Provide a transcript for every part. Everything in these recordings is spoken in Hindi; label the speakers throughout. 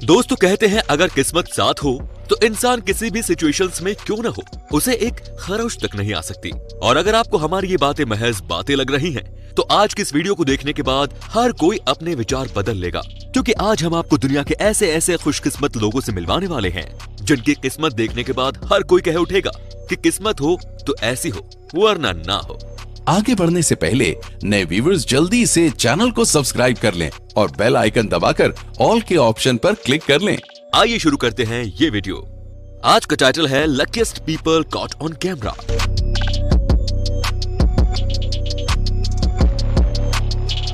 Speaker 1: दोस्तों कहते हैं अगर किस्मत साथ हो तो इंसान किसी भी सिचुएशंस में क्यों न हो उसे एक खरोच तक नहीं आ सकती। और अगर आपको हमारी ये बातें महज बातें लग रही हैं, तो आज की इस वीडियो को देखने के बाद हर कोई अपने विचार बदल लेगा, क्योंकि आज हम आपको दुनिया के ऐसे ऐसे खुशकिस्मत लोगों से मिलवाने वाले हैं जिनकी किस्मत देखने के बाद हर कोई कह उठेगा कि किस्मत हो तो ऐसी हो वरना ना हो।
Speaker 2: आगे बढ़ने से पहले नए व्यूअर्स जल्दी से चैनल को सब्सक्राइब कर लें और बेल आइकन दबाकर ऑल के ऑप्शन पर क्लिक कर लें।
Speaker 1: आइए शुरू करते हैं ये वीडियो। आज का टाइटल है luckiest people caught on camera.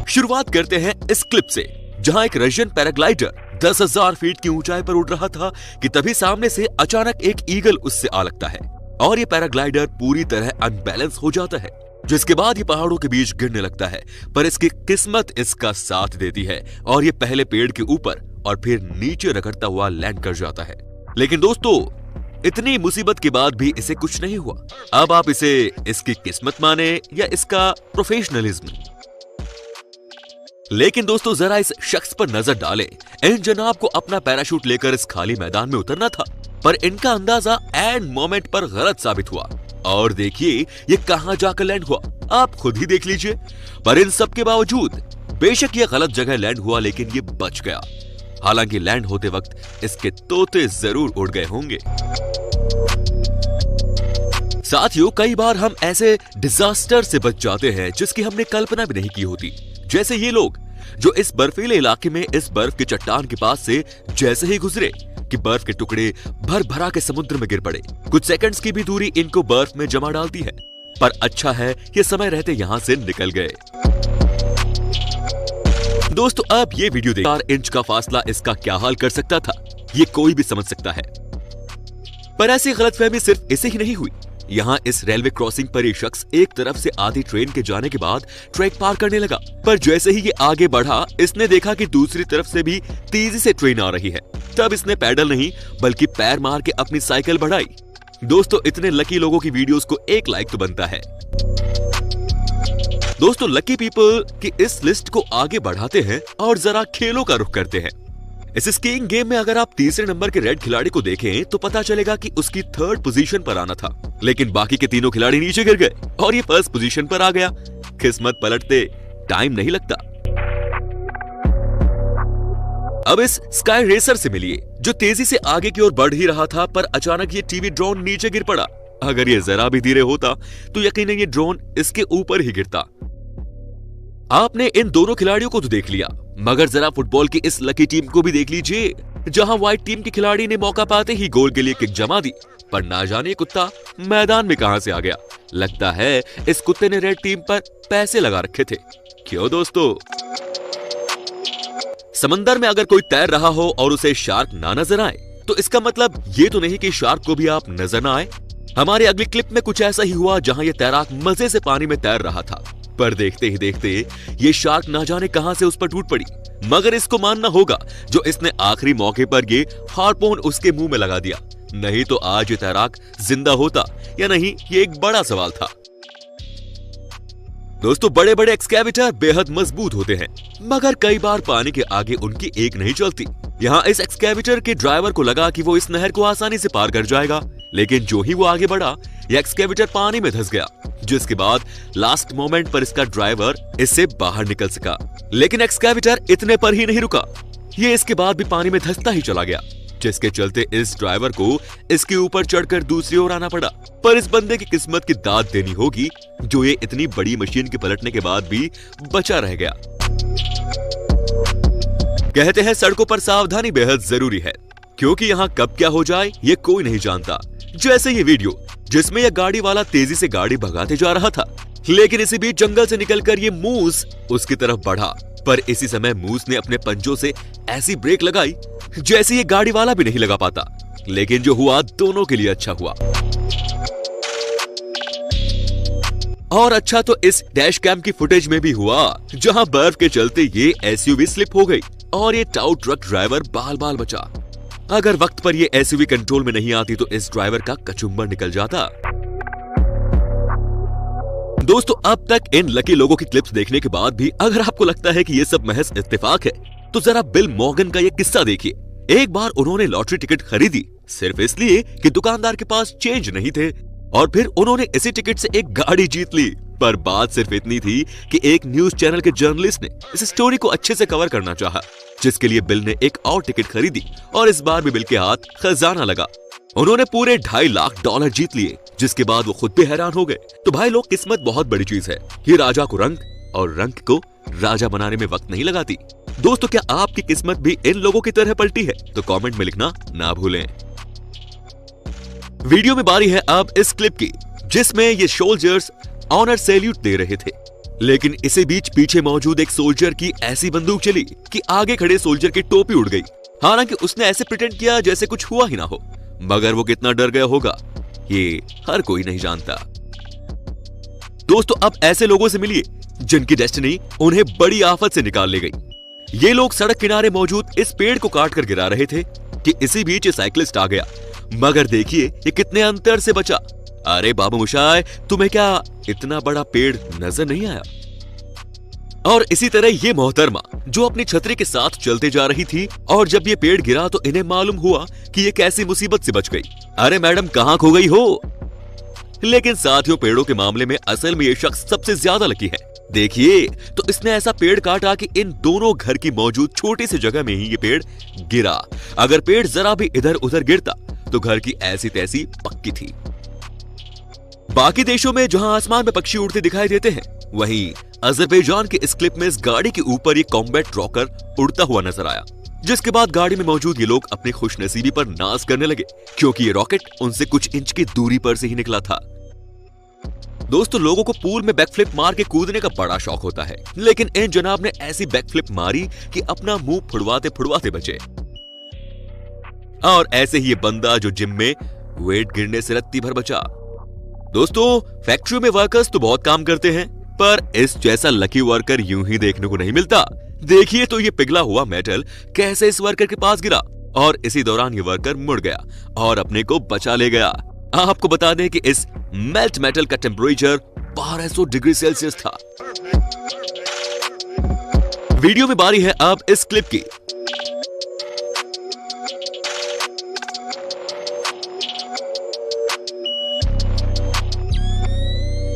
Speaker 1: शुरुआत करते हैं इस क्लिप से, जहां एक रशियन पैराग्लाइडर 10,000 फीट की ऊंचाई पर उड़ रहा था कि तभी सामने से अचानक एक ईगल उससे आ लगता है और ये पैराग्लाइडर पूरी तरह अनबैलेंस हो जाता है, जिसके बाद ये पहाड़ों के बीच गिरने लगता है। पर इसकी किस्मत इसका साथ देती है और ये पहले पेड़ के ऊपर और फिर नीचे रगड़ता हुआ लैंड कर जाता है। लेकिन दोस्तों इतनी मुसीबत के बाद भी इसे कुछ नहीं हुआ। अब आप इसे इसकी किस्मत माने या इसका प्रोफेशनलिज्म। लेकिन दोस्तों जरा इस शख्स पर नजर डालें। इन जनाब को अपना पैराशूट लेकर इस खाली मैदान में उतरना था, पर इनका अंदाजा एंड मोमेंट पर गलत साबित हुआ और देखिए ये कहां जाकर लैंड हुआ, आप खुद ही देख लीजिए। पर इन सब के बावजूद बेशक ये गलत जगह लैंड हुआ, लेकिन ये बच गया। हालांकि लैंड होते वक्त इसके तोते जरूर उड़ गए होंगे। साथियों कई बार हम ऐसे डिजास्टर से बच जाते हैं जिसकी हमने कल्पना भी नहीं की होती, जैसे ये लोग जो इस बर्फीले इलाके में इस बर्फ की चट्टान के पास से जैसे ही गुजरे कि बर्फ के टुकड़े भर भरा के समुद्र में गिर पड़े। कुछ सेकंड्स की भी दूरी इनको बर्फ में जमा डालती है, पर अच्छा है ये समय रहते यहां से निकल गए। दोस्तों अब ये वीडियो देख 4 इंच का फासला इसका क्या हाल कर सकता था, ये कोई भी समझ सकता है। पर ऐसी गलतफहमी सिर्फ इसे ही नहीं हुई। यहाँ इस रेलवे क्रॉसिंग पर ये शख्स एक तरफ से आधी ट्रेन के जाने के बाद ट्रैक पार करने लगा, पर जैसे ही ये आगे बढ़ा इसने देखा कि दूसरी तरफ से भी तेजी से ट्रेन आ रही है। तब इसने पैडल नहीं बल्कि पैर मार के अपनी साइकिल बढ़ाई। दोस्तों इतने लकी लोगों की वीडियोस को एक लाइक तो बनता है। दोस्तों लकी पीपल की इस लिस्ट को आगे बढ़ाते हैं और जरा खेलों का रुख करते हैं। इस स्कीइंग गेम में अगर आप तीसरे नंबर के रेड खिलाड़ी को देखें तो पता चलेगा कि उसकी 3rd पोजीशन पर आना था, लेकिन बाकी के तीनों खिलाड़ी नीचे गिर गए और ये 1st पोजीशन पर आ गया। किस्मत पलटते टाइम नहीं लगता। अब इस स्काई रेसर से मिलिए जो तेजी से आगे की ओर बढ़ ही रहा था, पर अचानक ये टीवी ड्रोन नीचे गिर पड़ा। अगर ये जरा भी धीरे होता तो यकीनन ये ड्रोन इसके ऊपर ही गिरता। आपने इन दोनों खिलाड़ियों को तो देख लिया, मगर जरा फुटबॉल की इस लकी टीम को भी देख लीजिए, जहां व्हाइट टीम के खिलाड़ी ने मौका पाते ही गोल के लिए किक जमा दी, पर ना जाने कुत्ता मैदान में कहां से आ गया। लगता है इस कुत्ते ने रेड टीम पर पैसे लगा रखे थे। क्यों दोस्तों? समंदर में अगर कोई तैर रहा हो और उसे शार्क ना नजर आए तो इसका मतलब ये तो नहीं कि शार्क को भी आप नजर ना आए। हमारे अगली क्लिप में कुछ ऐसा ही हुआ, जहां ये तैराक मजे से पानी में तैर रहा था, पर देखते ही देखते ये शार्क ना जाने कहां से उस पर टूट पड़ी। मगर इसको मानना होगा जो इसने आखिरी मौके पर ये हार्पून उसके मुंह में लगा दिया, नहीं तो आज ये तैराक जिंदा होता या नहीं, ये एक बड़ा सवाल था। दोस्तों बड़े बड़े एक्सकैवेटर बेहद मजबूत होते हैं, मगर कई बार पानी के आगे उनकी एक नहीं चलती। यहाँ इस एक्सकैवेटर के ड्राइवर को लगा कि वो इस नहर को आसानी से पार कर जाएगा, लेकिन जो ही वो आगे बढ़ा ये एक्सकैवेटर पानी में धंस गया, जिसके बाद लास्ट मोमेंट पर इसका ड्राइवर इससे बाहर निकल सका। लेकिन एक्सकैवेटर इतने पर ही नहीं रुका, ये इसके बाद भी पानी में धंसता ही चला गया, जिसके चलते इस ड्राइवर को इसके ऊपर चढ़कर दूसरी ओर आना पड़ा। पर इस बंदे की किस्मत की दाद देनी होगी जो ये इतनी बड़ी मशीन के पलटने के बाद भी बचा रह गया। कहते हैं सड़कों पर सावधानी बेहद जरूरी है, क्योंकि यहाँ कब क्या हो जाए ये कोई नहीं जानता। जैसे ये वीडियो जिसमें यह गाड़ी वाला तेजी से गाड़ी भगाते जा रहा था, लेकिन इसी बीच जंगल से निकलकर ये मूस उसकी तरफ बढ़ा, पर इसी समय मूस ने अपने पंजों से ऐसी ब्रेक लगाई जैसे ये गाड़ी वाला भी नहीं लगा पाता। लेकिन जो हुआ दोनों के लिए अच्छा हुआ, और अच्छा तो इस डैश कैम की फुटेज में भी हुआ, जहां बर्फ के चलते ये एसयूवी स्लिप हो गई और ये टाउ ट्रक ड्राइवर बाल बाल बचा। अगर वक्त पर ये एसयूवी कंट्रोल में नहीं आती तो इस ड्राइवर का कचुम्बर निकल जाता। दोस्तों अब तक इन लकी लोगों की क्लिप्स देखने के बाद भी अगर आपको लगता है कि ये सब महज इत्तेफाक है, तो जरा बिल मॉर्गन का ये किस्सा देखिए, एक बार उन्होंने लॉटरी टिकट खरीदी सिर्फ इसलिए कि दुकानदार के पास चेंज नहीं थे, और फिर उन्होंने इसी टिकट से एक गाड़ी जीत ली। पर बात सिर्फ इतनी थी कि एक न्यूज चैनल के जर्नलिस्ट ने इस स्टोरी को अच्छे से कवर करना चाहा, जिसके लिए बिल ने एक और टिकट खरीदी और इस बार भी बिल के हाथ खजाना लगा। उन्होंने पूरे $2.5 लाख जीत लिए, जिसके बाद वो खुद भी हैरान हो गए। तो भाई लोग, किस्मत बहुत बड़ी चीज है। ये राजा को रंग और रंग को राजा बनाने में वक्त नहीं लगाती। दोस्तों, क्या आपकी किस्मत भी इन लोगों की तरह पलटी है? तो कमेंट में लिखना ना भूलें। वीडियो में बारी है अब इस क्लिप की, जिसमें ये सोल्जर्स ऑनर सैल्यूट दे रहे थे, लेकिन इसी बीच पीछे मौजूद एक सोल्जर की ऐसी बंदूक चली कि आगे खड़े सोल्जर की टोपी उड़ गई। हालांकि उसने ऐसे प्रिटेंड किया जैसे कुछ हुआ ही ना हो, मगर वो कितना डर गया होगा ये हर कोई नहीं जानता। दोस्तों, अब ऐसे लोगों से मिलिए जिनकी डेस्टिनी उन्हें बड़ी आफत से निकाल ले गई। ये लोग सड़क किनारे मौजूद इस पेड़ को काट कर गिरा रहे थे कि इसी बीच ये साइकिलिस्ट आ गया, मगर देखिए ये कितने अंतर से बचा। अरे बाबू मुशाय, तुम्हें क्या इतना बड़ा पेड़ नजर नहीं आया? और इसी तरह ये मोहतरमा जो अपनी छतरी के साथ चलते जा रही थी, और जब ये पेड़ गिरा तो इन्हें मालूम हुआ कि ये कैसी मुसीबत से बच गई। अरे मैडम, कहां खो गई हो? लेकिन साथियों, पेड़ों के मामले में असल में ये शख्स सबसे ज्यादा लकी है। देखिए, तो इसने ऐसा पेड़ काटा कि इन दोनों घर की मौजूद छोटी सी जगह में ही ये पेड़ गिरा। अगर पेड़ जरा भी इधर उधर गिरता तो घर की ऐसी तैसी पक्की थी। बाकी देशों में जहां आसमान में पक्षी उड़ते दिखाई देते हैं, वहीं अजरबैजान के इस क्लिप में इस गाड़ी के ऊपर ये कॉम्बैट रॉकर उड़ता हुआ नजर आया, जिसके बाद गाड़ी में मौजूद ये लोग अपनी खुशनसीबी पर नाज करने लगे, क्योंकि ये रॉकेट उनसे कुछ इंच की दूरी पर से ही निकला था। दोस्तों, लोगों को पूल में बैकफ्लिप मार के कूदने का बड़ा शौक होता है, लेकिन इन जनाब ने ऐसी बैकफ्लिप मारी कि अपना मुंह फुड़वाते फुड़वाते बचे। और ऐसे ही ये बंदा जो जिम में वेट गिरने से रत्ती भर बचा। दोस्तों, फैक्ट्रियों में वर्कर्स तो बहुत काम करते हैं, पर इस जैसा लकी वर्कर यूं ही देखने को नहीं मिलता। देखिए तो ये पिघला हुआ मेटल कैसे इस वर्कर के पास गिरा, और इसी दौरान ये वर्कर मुड़ गया और अपने को बचा ले गया। आपको बता दें कि इस मेल्ट मेटल का टेम्परेचर 1200 डिग्री सेल्सियस था। वीडियो में बारी है अब इस क्लिप की।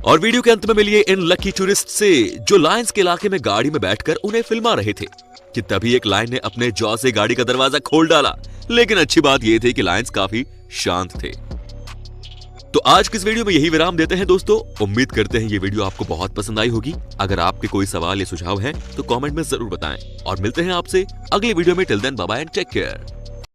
Speaker 1: और वीडियो के अंत में मिलिए इन लकी टूरिस्ट से जो लायंस के इलाके में गाड़ी में बैठकर उन्हें फिल्मा रहे थे, कि तभी एक लायन ने अपने जॉ से गाड़ी का दरवाजा खोल डाला। लेकिन अच्छी बात यह थी कि लायंस काफी शांत थे। तो आज की इस वीडियो में यही विराम देते हैं दोस्तों। उम्मीद करते हैं ये वीडियो आपको बहुत पसंद आई होगी। अगर आपके कोई सवाल या सुझाव है तो कमेंट में जरूर बताएं, और मिलते हैं आपसे अगले वीडियो में। Till then, bye bye and take care.